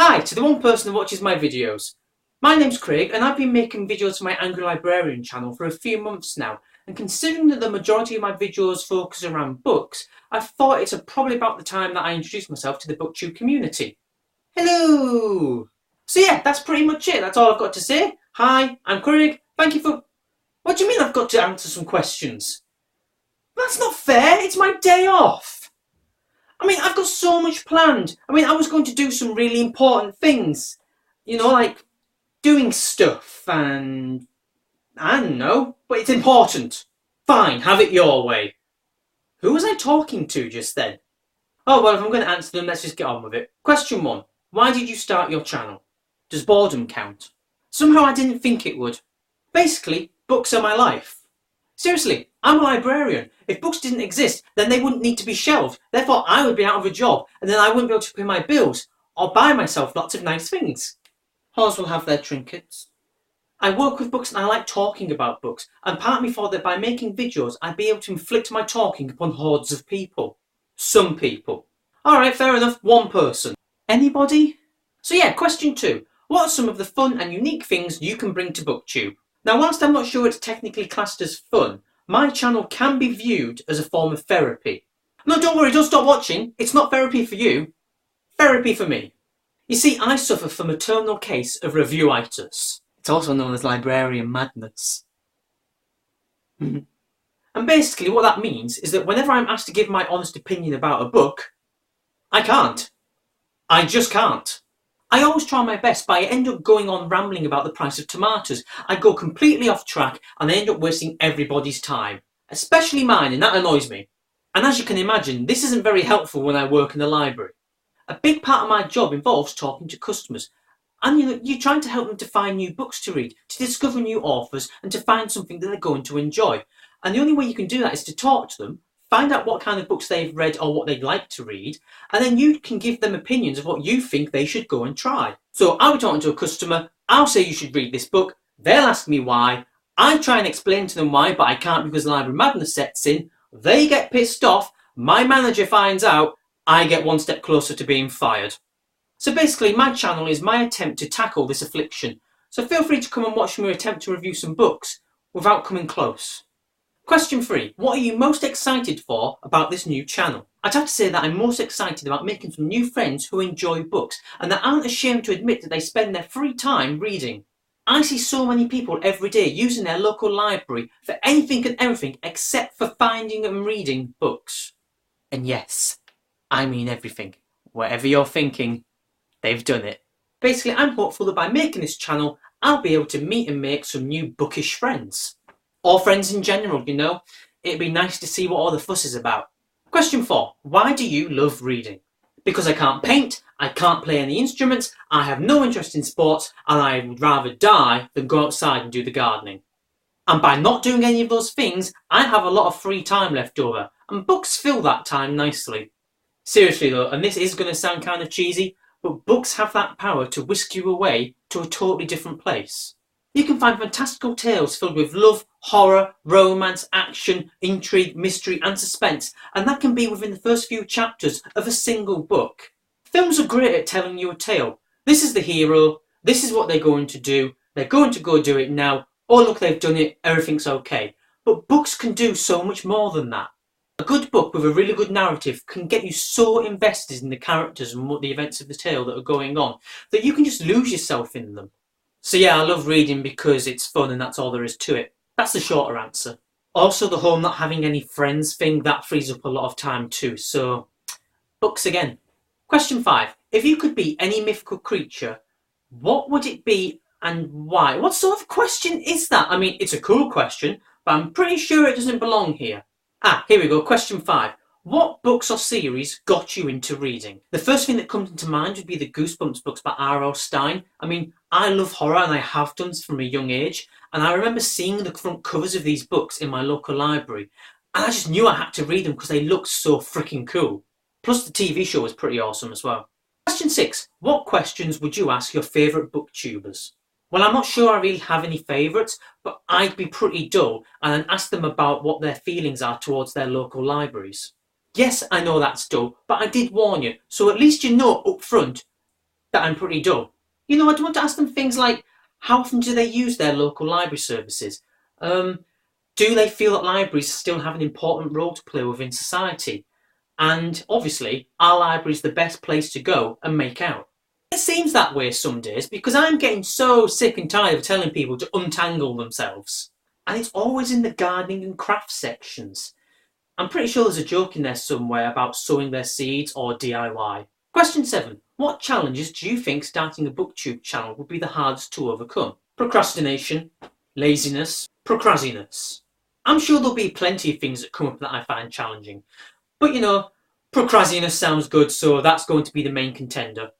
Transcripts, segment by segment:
Hi to the one person who watches my videos. My name's Craig and I've been making videos for my Angry Librarian channel for a few months now, and considering that the majority of my videos focus around books, I thought it's probably about the time that I introduced myself to the Booktube community. Hello! So yeah, that's pretty much it. That's all I've got to say. Hi, I'm Craig. Thank you for... What do you mean I've got to answer some questions? That's not fair. It's my day off. I mean, I've got so much planned. I mean, I was going to do some really important things. You know, like doing stuff and... I don't know, but it's important. Fine, have it your way. Who was I talking to just then? Oh, well, if I'm going to answer them, let's just get on with it. Question 1. Why did you start your channel? Does boredom count? Somehow I didn't think it would. Basically, books are my life. Seriously, I'm a librarian. If books didn't exist, then they wouldn't need to be shelved. Therefore, I would be out of a job, and then I wouldn't be able to pay my bills or buy myself lots of nice things. Whores will have their trinkets. I work with books and I like talking about books, and part of me thought that by making videos, I'd be able to inflict my talking upon hordes of people. Some people. Alright, fair enough, one person. Anybody? So yeah, question 2. What are some of the fun and unique things you can bring to Booktube? Now, whilst I'm not sure it's technically classed as fun, my channel can be viewed as a form of therapy. No, don't worry, don't stop watching. It's not therapy for you. Therapy for me. You see, I suffer from a terminal case of reviewitis. It's also known as librarian madness. And basically what that means is that whenever I'm asked to give my honest opinion about a book, I can't. I just can't. I always try my best, but I end up going on rambling about the price of tomatoes. I go completely off track and I end up wasting everybody's time. Especially mine, and that annoys me. And as you can imagine, this isn't very helpful when I work in the library. A big part of my job involves talking to customers. And you're trying to help them to find new books to read, to discover new authors, and to find something that they're going to enjoy. And the only way you can do that is to talk to them, find out what kind of books they've read or what they'd like to read, and then you can give them opinions of what you think they should go and try. So I'll be talking to a customer, I'll say you should read this book, they'll ask me why, I try and explain to them why, but I can't because library madness sets in, they get pissed off, my manager finds out, I get one step closer to being fired. So basically my channel is my attempt to tackle this affliction, so feel free to come and watch me attempt to review some books without coming close. Question 3. What are you most excited for about this new channel? I'd have to say that I'm most excited about making some new friends who enjoy books and that aren't ashamed to admit that they spend their free time reading. I see so many people every day using their local library for anything and everything except for finding and reading books. And yes, I mean everything. Whatever you're thinking, they've done it. Basically, I'm hopeful that by making this channel, I'll be able to meet and make some new bookish friends. Or friends in general, you know. It'd be nice to see what all the fuss is about. Question 4. Why do you love reading? Because I can't paint, I can't play any instruments, I have no interest in sports, and I would rather die than go outside and do the gardening. And by not doing any of those things, I have a lot of free time left over, and books fill that time nicely. Seriously though, and this is going to sound kind of cheesy, but books have that power to whisk you away to a totally different place. You can find fantastical tales filled with love, horror, romance, action, intrigue, mystery and suspense, and that can be within the first few chapters of a single book. Films are great at telling you a tale. This is the hero, this is what they're going to do, they're going to go do it now, oh look they've done it, everything's okay. But books can do so much more than that. A good book with a really good narrative can get you so invested in the characters and what the events of the tale that are going on that you can just lose yourself in them. So yeah, I love reading because it's fun and that's all there is to it. That's the shorter answer. Also the whole not having any friends thing, that frees up a lot of time too, so books again. Question 5. If you could be any mythical creature, what would it be and why? What sort of question is that? I mean, it's a cool question, but I'm pretty sure it doesn't belong here. Here we go, question 5. What books or series got you into reading? The first thing that comes into mind would be the Goosebumps books by R.L. Stine. I mean, I love horror and I have done from a young age, and I remember seeing the front covers of these books in my local library, and I just knew I had to read them because they looked so freaking cool. Plus the TV show was pretty awesome as well. Question 6. What questions would you ask your favourite booktubers? Well, I'm not sure I really have any favourites, but I'd be pretty dull and ask them about what their feelings are towards their local libraries. Yes, I know that's dull, but I did warn you, so at least you know up front, that I'm pretty dull. You know, I'd want to ask them things like, how often do they use their local library services? Do they feel that libraries still have an important role to play within society? And obviously, are libraries the best place to go and make out? It seems that way some days because I'm getting so sick and tired of telling people to untangle themselves. And it's always in the gardening and craft sections. I'm pretty sure there's a joke in there somewhere about sowing their seeds or DIY. Question 7. What challenges do you think starting a booktube channel would be the hardest to overcome? Procrastination, laziness, procrastinus. I'm sure there'll be plenty of things that come up that I find challenging. But you know, procrastinus sounds good, so that's going to be the main contender.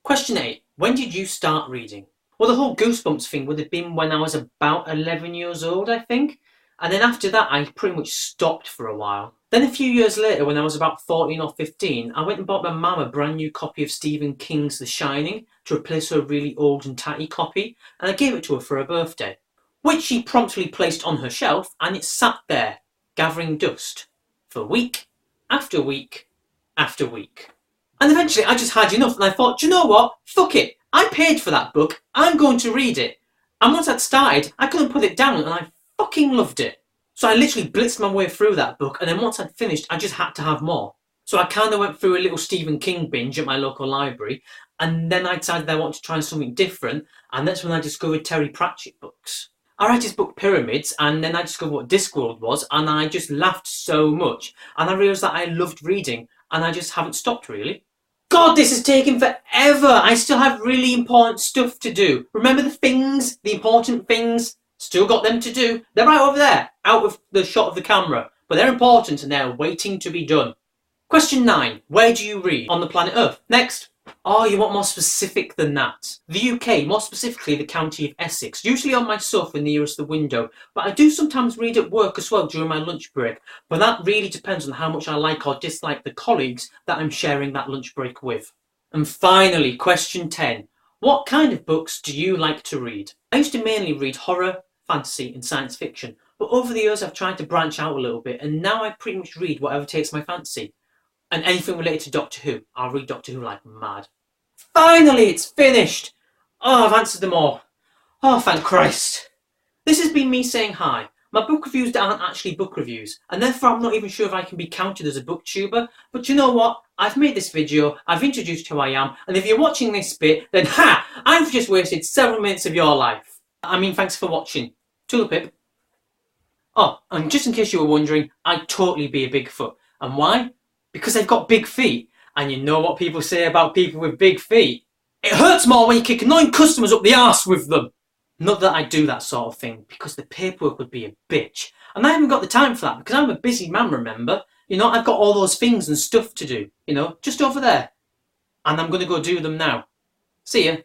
Question 8. When did you start reading? Well, the whole Goosebumps thing would have been when I was about 11 years old, I think. And then after that, I pretty much stopped for a while. Then a few years later, when I was about 14 or 15, I went and bought my mum a brand new copy of Stephen King's The Shining to replace her really old and tatty copy, and I gave it to her for her birthday, which she promptly placed on her shelf, and it sat there, gathering dust, for week after week after week. And eventually I just had enough, and I thought, do you know what? Fuck it. I paid for that book. I'm going to read it. And once I'd started, I couldn't put it down, and I fucking loved it. So I literally blitzed my way through that book, and then once I'd finished, I just had to have more. So I kind of went through a little Stephen King binge at my local library, and then I decided I wanted to try something different, and that's when I discovered Terry Pratchett books. I read his book Pyramids, and then I discovered what Discworld was, and I just laughed so much, and I realised that I loved reading, and I just haven't stopped really. God, this is taking forever! I still have really important stuff to do. Remember the things, the important things? Still got them to do. They're right over there, out of the shot of the camera. But they're important and they're waiting to be done. Question 9. Where do you read? On the planet Earth. Next. Oh, you want more specific than that. The UK, more specifically the county of Essex. Usually on my sofa nearest the window. But I do sometimes read at work as well during my lunch break. But that really depends on how much I like or dislike the colleagues that I'm sharing that lunch break with. And finally, question 10. What kind of books do you like to read? I used to mainly read horror, fantasy and science fiction, but over the years I've tried to branch out a little bit, and now I pretty much read whatever takes my fancy. And anything related to Doctor Who, I'll read Doctor Who like mad. Finally, it's finished! Oh, I've answered them all. Oh, thank Christ. This has been me saying hi. My book reviews aren't actually book reviews, and therefore I'm not even sure if I can be counted as a booktuber, but you know what? I've made this video, I've introduced who I am, and if you're watching this bit, then ha! I've just wasted several minutes of your life. I mean, thanks for watching. Tulipip. Oh, and just in case you were wondering, I'd totally be a Bigfoot. And why? Because they've got big feet. And you know what people say about people with big feet? It hurts more when you kick annoying customers up the arse with them. Not that I do that sort of thing, because the paperwork would be a bitch. And I haven't got the time for that, because I'm a busy man, remember? You know, I've got all those things and stuff to do, you know, just over there. And I'm going to go do them now. See ya.